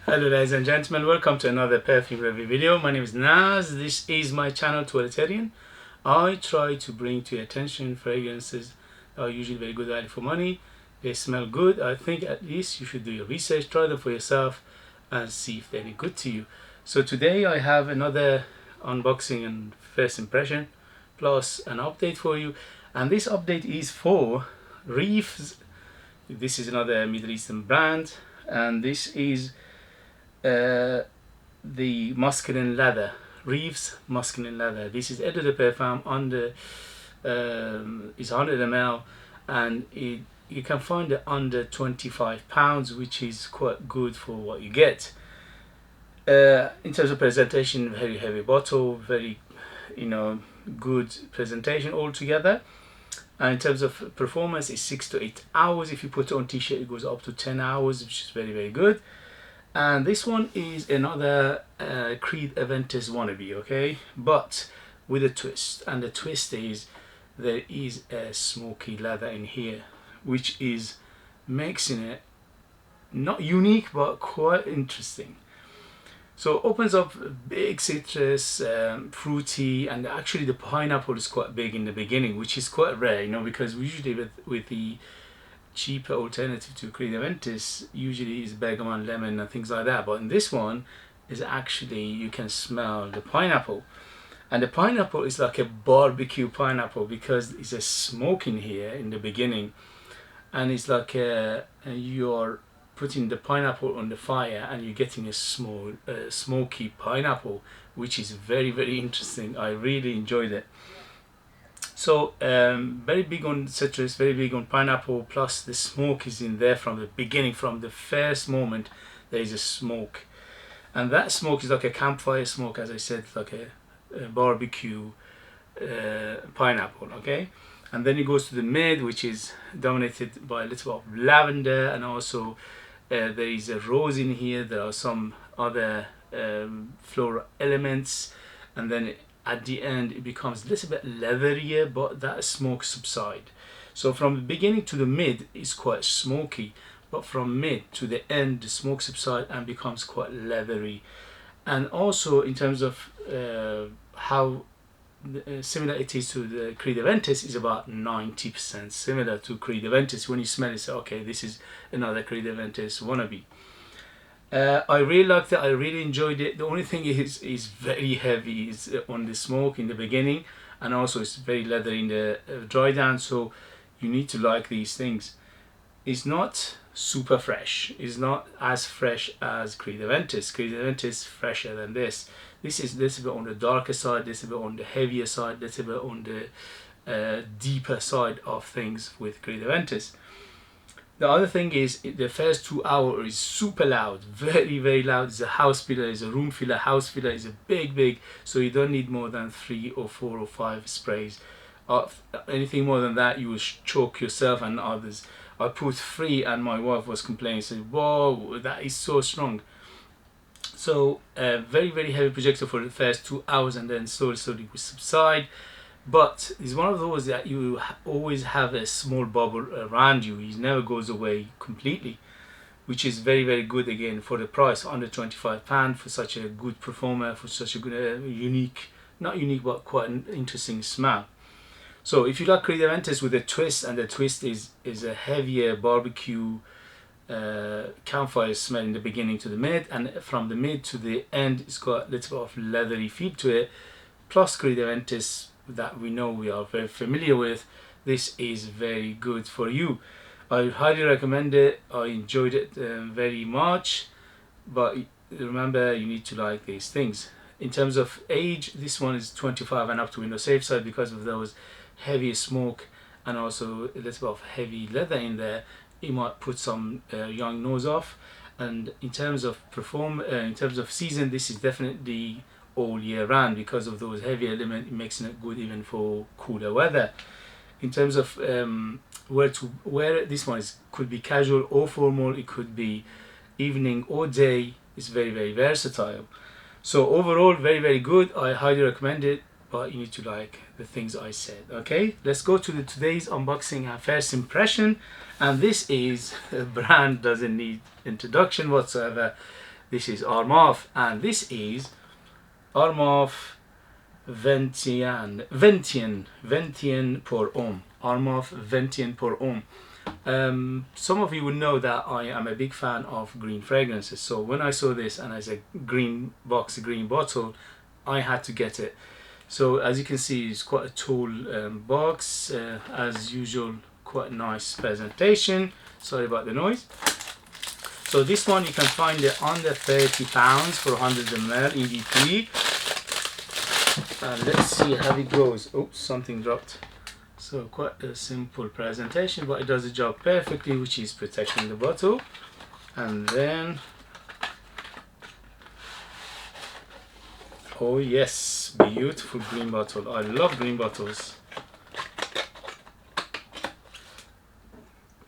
Hello ladies and gentlemen, welcome to another perfume review video. My name is Naz. This is my channel Toiletterian. I try to bring to your attention fragrances that are usually very good value for money. They smell good. I think at least you should do your research, try them for yourself and see if they're any good to you. So today I have another unboxing and first impression plus an update for you, and this update is for Riiffs. This is another Middle Eastern brand, and this is the masculine leather, Riiffs Masculin leather. This is eau de perfume under is 100 ml, and you can find it under £25, which is quite good for what you get. In terms of presentation, very heavy bottle, very good presentation altogether. And in terms of performance, it's 6 to 8 hours. If you put it on t-shirt, it goes up to 10 hours, which is very good. And this one is another Creed Aventus wannabe, okay, but with a twist. And the twist is there is a smoky leather in here, which is making it not unique but quite interesting. So it opens up big citrus, fruity, and actually the pineapple is quite big in the beginning, which is quite rare, because usually with the cheaper alternative to Creed Aventus usually is bergamot, lemon and things like that, but in this one is actually you can smell the pineapple, and the pineapple is like a barbecue pineapple because it's a smoke in here in the beginning, and it's like you're putting the pineapple on the fire and you're getting a small smoky pineapple, which is very interesting. I really enjoyed it. So very big on citrus, very big on pineapple, plus the smoke is in there from the beginning. From the first moment there is a smoke, and that smoke is like a campfire smoke, as I said, like a barbecue pineapple, okay. And then it goes to the mid, which is dominated by a little bit of lavender, and also there is a rose in here. There are some other floral elements, and then at the end it becomes a little bit leatherier, but that smoke subsides. So from the beginning to the mid is quite smoky, but from mid to the end the smoke subsides and becomes quite leathery. And also in terms of how similar it is to the Creed Aventus, is about 90% similar to Creed Aventus. When you smell it, say, okay, this is another Creed Aventus wannabe. I really liked it. I really enjoyed it. The only thing is very heavy is on the smoke in the beginning, and also it's very leathery in the dry down. So you need to like these things. It's not super fresh. It's not as fresh as Creed Aventus. Creed Aventus is fresher than this. This is a little bit on the darker side, a little bit on the heavier side, a little bit on the deeper side of things with Creed Aventus. The other thing is the first 2 hours is super loud, very loud. It's a house filler, it's a room filler. House filler is a big, so you don't need more than 3 or 4 or 5 sprays. Anything more than that you will choke yourself and others. I put 3 and my wife was complaining, said, whoa, that is so strong. So very heavy projector for the first 2 hours, and then slowly will subside. But it's one of those that you always have a small bubble around you. It never goes away completely, which is very good again for the price, under £25 for such a good performer, for such a good unique, not unique but quite an interesting smell. So if you like Creed Aventus with a twist, and the twist is a heavier barbecue campfire smell in the beginning to the mid, and from the mid to the end it's got a little bit of leathery feel to it, plus Creed Aventus that we know, we are very familiar with, this is very good for you. I highly recommend it. I enjoyed it very much, but remember, you need to like these things. In terms of age, this one is 25 and up to, in the safe side, because of those heavy smoke and also a little bit of heavy leather in there. You might put some young nose off. And in terms of in terms of season, this is definitely all year round because of those heavy elements, making it good even for cooler weather. In terms of where to wear it, this one could be casual or formal. It could be evening or day. It's very versatile. So overall, very good. I highly recommend it, but you need to like the things I said. Okay, let's go to today's unboxing and first impression. And this is a brand doesn't need introduction whatsoever. This is Armaf, and this is Armaf Venetian pour Homme. Armaf Venetian pour Homme. Some of you will know that I am a big fan of green fragrances, so when I saw this and I said green box, a green bottle, I had to get it. So as you can see, it's quite a tall box, as usual, quite a nice presentation. Sorry about the noise. So this one you can find it under £30 for 100 ml EDP. Let's see how it goes. Oops, something dropped. So quite a simple presentation, but it does the job perfectly, which is protecting the bottle. And then, oh yes, beautiful green bottle. I love green bottles.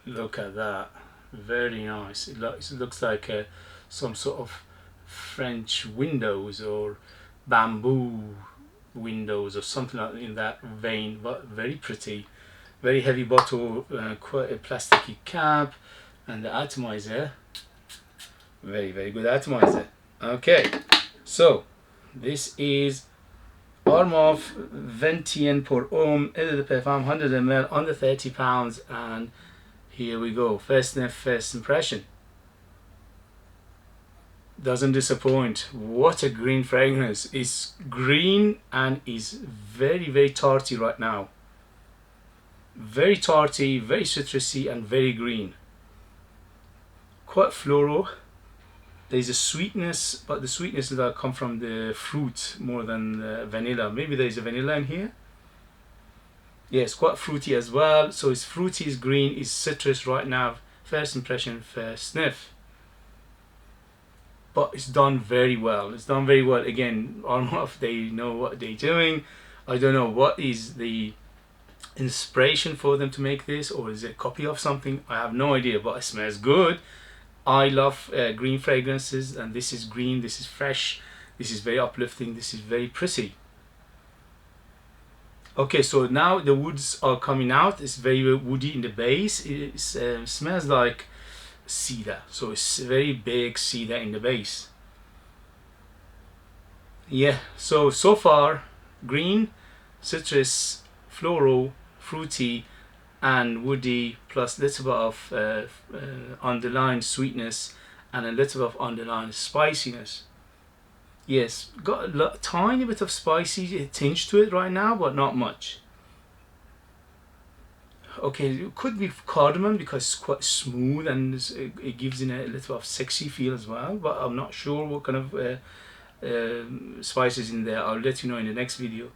Look at that, very nice. It looks like some sort of French windows or bamboo windows or something like in that vein, but very pretty. Very heavy bottle, quite a plasticky cap, and the atomizer, very good atomizer. Okay, so this is Armaf Venetian pour Homme Eau de Perfume 100 ml under £30, and here we go. First sniff, first impression. Doesn't disappoint. What a green fragrance. It's green and is very tarty right now. Very tarty, very citrusy, and very green. Quite floral. There's a sweetness, but the sweetness that come from the fruit more than vanilla. Maybe there's a vanilla in here. Yes, quite fruity as well. So it's fruity, it's green, it's citrus right now. First impression, first sniff. But it's done very well. It's done very well. Again, Armaf, they know what they're doing. I don't know what is the inspiration for them to make this, or is it a copy of something? I have no idea, but it smells good. I love green fragrances, and this is green, this is fresh, this is very uplifting, this is very pretty. Okay, so now the woods are coming out. It's very woody in the base. It smells like cedar, so it's very big cedar in the base. Yeah, so far green, citrus, floral, fruity, and woody, plus a little bit of underlying sweetness and a little bit of underlying spiciness. Yes, got a tiny bit of spicy tinge to it right now, but not much. Okay, it could be cardamom because it's quite smooth and it gives in a little of sexy feel as well, but I'm not sure what kind of spices in there. I'll let you know in the next video.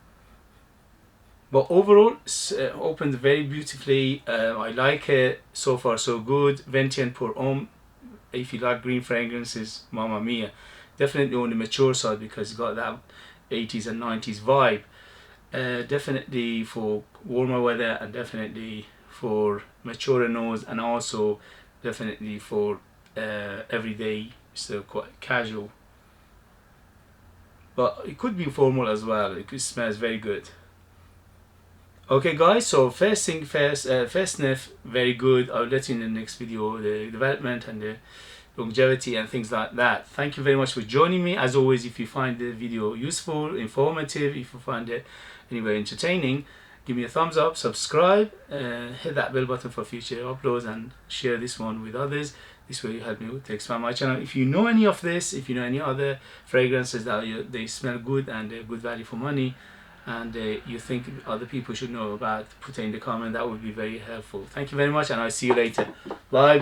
But overall, it's opened very beautifully. I like it. So far so good. Venetian pour Homme. If you like green fragrances, mamma mia. Definitely on the mature side because it's got that 80s and 90s vibe. Definitely for warmer weather, and definitely for mature nose, and also definitely for everyday, so quite casual. But it could be formal as well. It smells very good. Okay guys, so first thing first, first sniff, very good. I'll let you in the next video the development and the longevity and things like that. Thank you very much for joining me. As always, if you find the video useful, informative, if you find it anyway entertaining, give me a thumbs up, subscribe, hit that bell button for future uploads, and share this one with others. This way you help me to expand my channel. If you know any of this, if you know any other fragrances that they smell good and they're good value for money, and you think other people should know about, put it in the comment. That would be very helpful. Thank you very much, and I'll see you later. Bye.